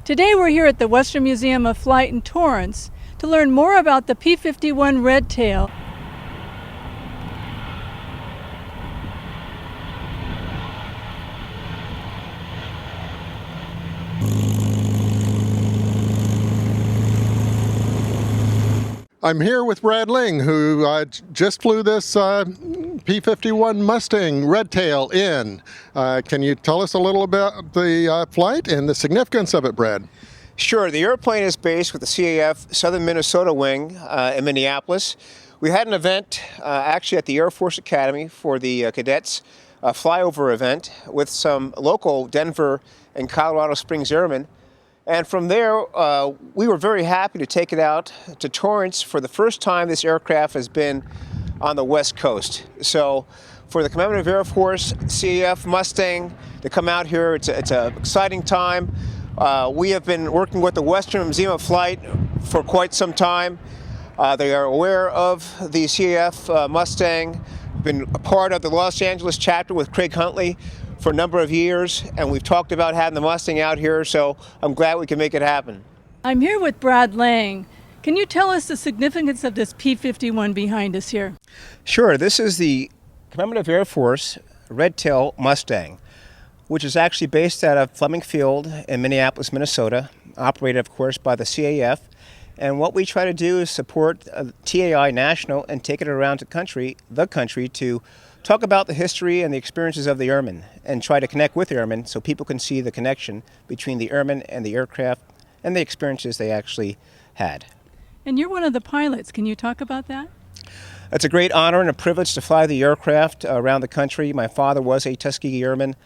Today we're here at the Western Museum of Flight in Torrance to learn more about the P-51 Red Tail. I'm here with Brad Ling, who just flew this P-51 Mustang Red Tail in. Can you tell us a little about the flight and the significance of it, Brad? Sure. The airplane is based with the CAF Southern Minnesota Wing in Minneapolis. We had an event actually at the Air Force Academy for the cadets, a flyover event with some local Denver and Colorado Springs airmen. And from there, we were very happy to take it out to Torrance for the first time this aircraft has been on the West Coast. So for the Commemorative Air Force CAF Mustang to come out here, it's an exciting time. We have been working with the Western Museum of Flight for quite some time. They are aware of the CAF Mustang, been a part of the Los Angeles chapter with Craig Huntley for a number of years, and we've talked about having the Mustang out here, so I'm glad we can make it happen. I'm here with Brad Lang. Can you tell us the significance of this P-51 behind us here? Sure. This is the Commemorative Air Force Red Tail Mustang, which is actually based out of Fleming Field in Minneapolis, Minnesota, operated, of course, by the CAF. And what we try to do is support TAI National and take it around the country to talk about the history and the experiences of the airmen and try to connect with airmen so people can see the connection between the airmen and the aircraft and the experiences they actually had. And you're one of the pilots. Can you talk about that? It's a great honor and a privilege to fly the aircraft around the country. My father was a Tuskegee Airman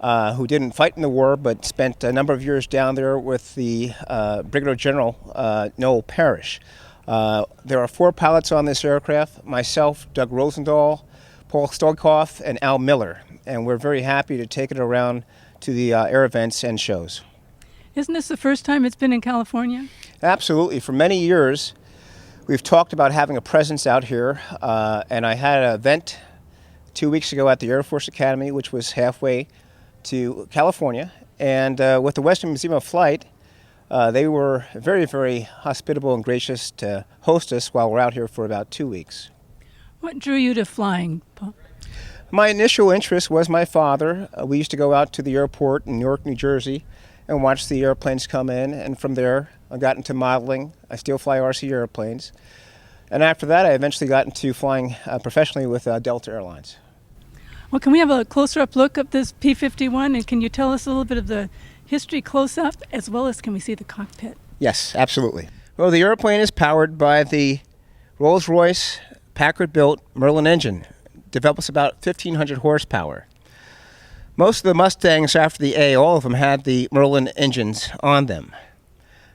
who didn't fight in the war but spent a number of years down there with the Brigadier General Noel Parrish. There are 4 pilots on this aircraft, myself, Doug Rosendahl, Paul Stolkoff, and Al Miller, and we're very happy to take it around to the air events and shows. Isn't this the first time it's been in California? Absolutely. For many years, we've talked about having a presence out here, and I had an event 2 weeks ago at the Air Force Academy, which was halfway to California, and with the Western Museum of Flight, they were very, very hospitable and gracious to host us while we're out here for about 2 weeks. What drew you to flying, Paul? My initial interest was my father. We used to go out to the airport in Newark, New Jersey, and watch the airplanes come in, and from there I got into modeling. I still fly RC airplanes. And after that, I eventually got into flying professionally with Delta Airlines. Well, can we have a closer-up look of this P-51, and can you tell us a little bit of the history close-up, as well as can we see the cockpit? Yes, absolutely. Well, the airplane is powered by the Rolls-Royce Packard-built Merlin engine. Develops about 1,500 horsepower. Most of the Mustangs after the A, all of them had the Merlin engines on them.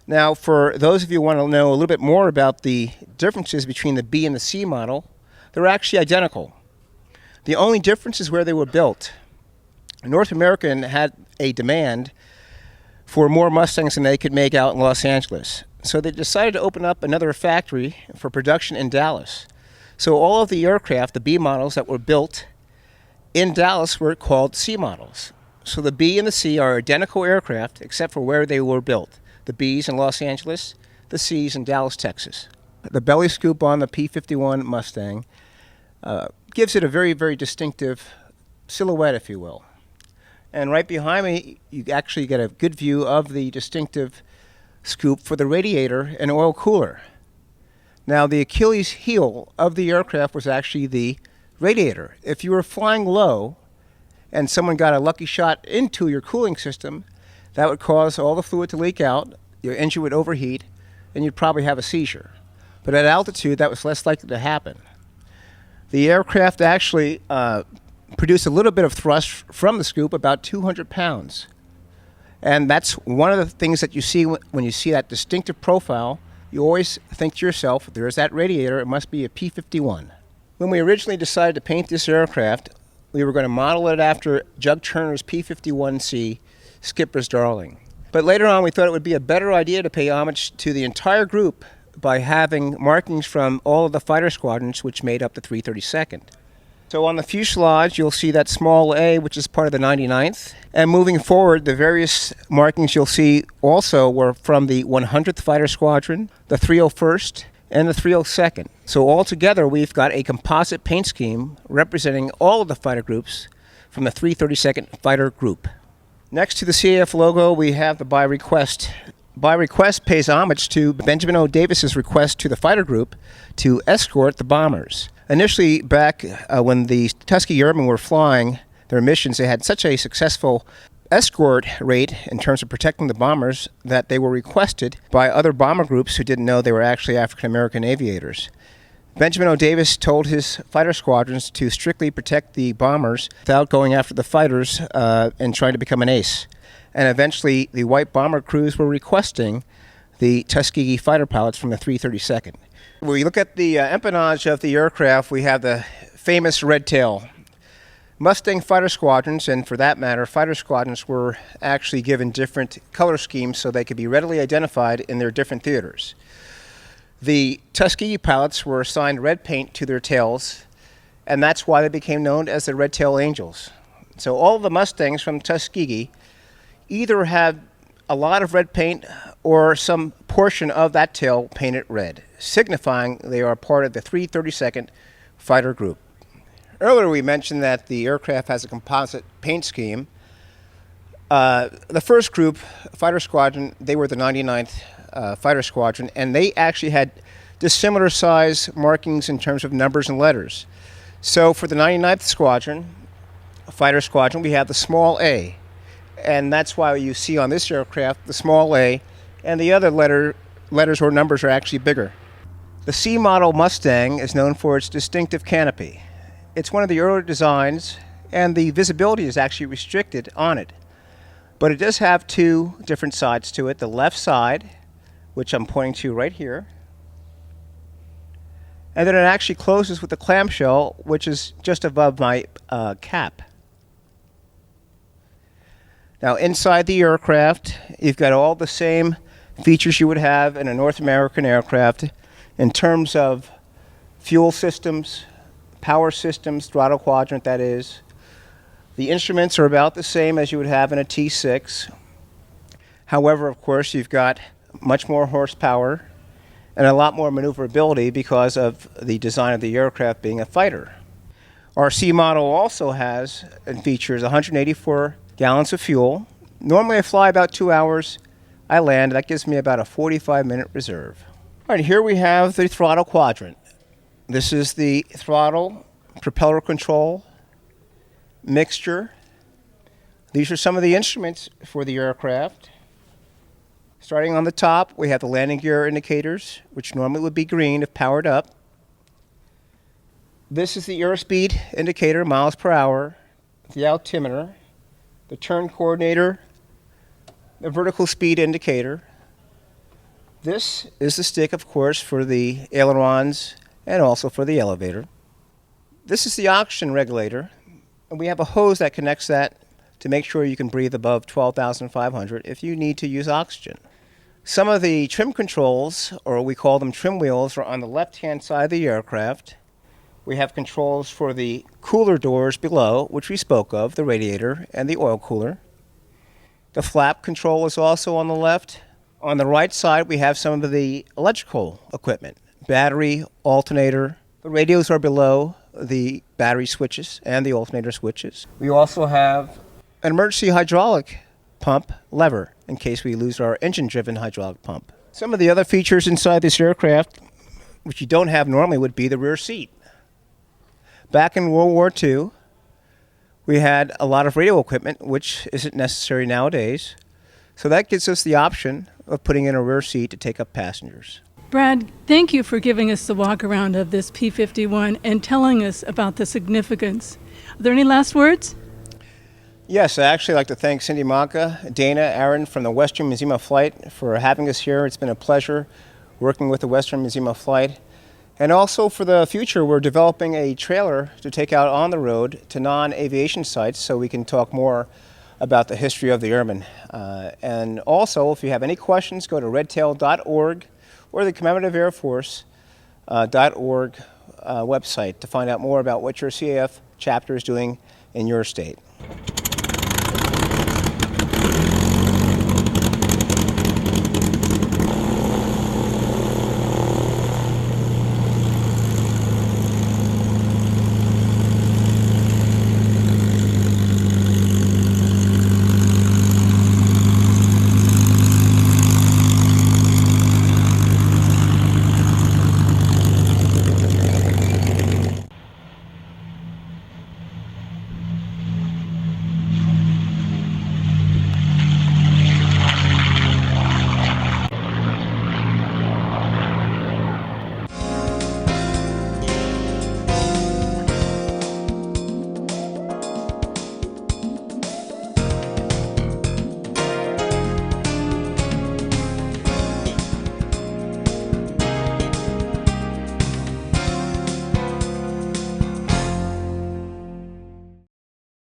Now, for those of you who want to know a little bit more about the differences between the B and the C model, they're actually identical. The only difference is where they were built. North America had a demand for more Mustangs than they could make out in Los Angeles. So they decided to open up another factory for production in Dallas. So all of the aircraft, the B models that were built in Dallas, were called C models. So the B and the C are identical aircraft except for where they were built. The B's in Los Angeles, the C's in Dallas, Texas. The belly scoop on the P-51 Mustang gives it a very, very distinctive silhouette, if you will. And right behind me, you actually get a good view of the distinctive scoop for the radiator and oil cooler. Now, the Achilles heel of the aircraft was actually the radiator. If you were flying low and someone got a lucky shot into your cooling system, that would cause all the fluid to leak out, your engine would overheat, and you'd probably have a seizure. But at altitude, that was less likely to happen. The aircraft actually produced a little bit of thrust from the scoop, about 200 pounds. And that's one of the things that you see when you see that distinctive profile. You always think to yourself, if there's that radiator, it must be a P-51. When we originally decided to paint this aircraft, we were going to model it after Jug Turner's P-51C, Skipper's Darling. But later on, we thought it would be a better idea to pay homage to the entire group by having markings from all of the fighter squadrons which made up the 332nd. So on the fuselage, you'll see that small A, which is part of the 99th. And moving forward, the various markings you'll see also were from the 100th Fighter Squadron, the 301st, and the 302nd. So altogether, we've got a composite paint scheme representing all of the fighter groups from the 332nd Fighter Group. Next to the CAF logo, we have the By Request. By Request pays homage to Benjamin O. Davis's request to the fighter group to escort the bombers. Initially, back when the Tuskegee Airmen were flying their missions, they had such a successful escort rate in terms of protecting the bombers that they were requested by other bomber groups who didn't know they were actually African-American aviators. Benjamin O. Davis told his fighter squadrons to strictly protect the bombers without going after the fighters and trying to become an ace. And eventually, the white bomber crews were requesting the Tuskegee fighter pilots from the 332nd. When we look at the empennage of the aircraft, we have the famous red tail. Mustang fighter squadrons, and for that matter, fighter squadrons, were actually given different color schemes so they could be readily identified in their different theaters. The Tuskegee pilots were assigned red paint to their tails, and that's why they became known as the Red Tail Angels. So all of the Mustangs from Tuskegee either have a lot of red paint or some portion of that tail painted red, signifying they are part of the 332nd Fighter Group. Earlier we mentioned that the aircraft has a composite paint scheme. The first group, Fighter Squadron, they were the 99th Fighter Squadron, and they actually had dissimilar size markings in terms of numbers and letters. So for the 99th Squadron, Fighter Squadron, we have the small A. And that's why you see on this aircraft the small A, and the other letters or numbers are actually bigger. The C model Mustang is known for its distinctive canopy. It's one of the earlier designs, and the visibility is actually restricted on it. But it does have two different sides to it. The left side, which I'm pointing to right here, and then it actually closes with the clamshell, which is just above my cap. Now inside the aircraft, you've got all the same features you would have in a North American aircraft in terms of fuel systems, power systems, throttle quadrant that is. The instruments are about the same as you would have in a T6. However, of course, you've got much more horsepower and a lot more maneuverability because of the design of the aircraft being a fighter. Our C model also has and features 184 gallons of fuel. Normally I fly about 2 hours. I land. That gives me about a 45-minute reserve. All right, here we have the throttle quadrant. This is the throttle, propeller control, mixture. These are some of the instruments for the aircraft. Starting on the top, we have the landing gear indicators, which normally would be green if powered up. This is the airspeed indicator, miles per hour, the altimeter, the turn coordinator, the vertical speed indicator. This is the stick, of course, for the ailerons and also for the elevator. This is the oxygen regulator, and we have a hose that connects that to make sure you can breathe above 12,500 if you need to use oxygen. Some of the trim controls, or we call them trim wheels, are on the left-hand side of the aircraft. We have controls for the cooler doors below, which we spoke of, the radiator and the oil cooler. The flap control is also on the left. On the right side, we have some of the electrical equipment, battery, alternator. The radios are below the battery switches and the alternator switches. We also have an emergency hydraulic pump lever in case we lose our engine-driven hydraulic pump. Some of the other features inside this aircraft, which you don't have normally, would be the rear seat. Back in World War II, we had a lot of radio equipment, which isn't necessary nowadays. So that gives us the option of putting in a rear seat to take up passengers. Brad, thank you for giving us the walk around of this P-51 and telling us about the significance. Are there any last words? Yes, I actually like to thank Cindy Maka, Dana, Aaron from the Western Museum of Flight for having us here. It's been a pleasure working with the Western Museum of Flight. And also for the future, we're developing a trailer to take out on the road to non-aviation sites so we can talk more about the history of the airmen. And also, if you have any questions, go to redtail.org or the Commemorative Air Force.org website to find out more about what your CAF chapter is doing in your state.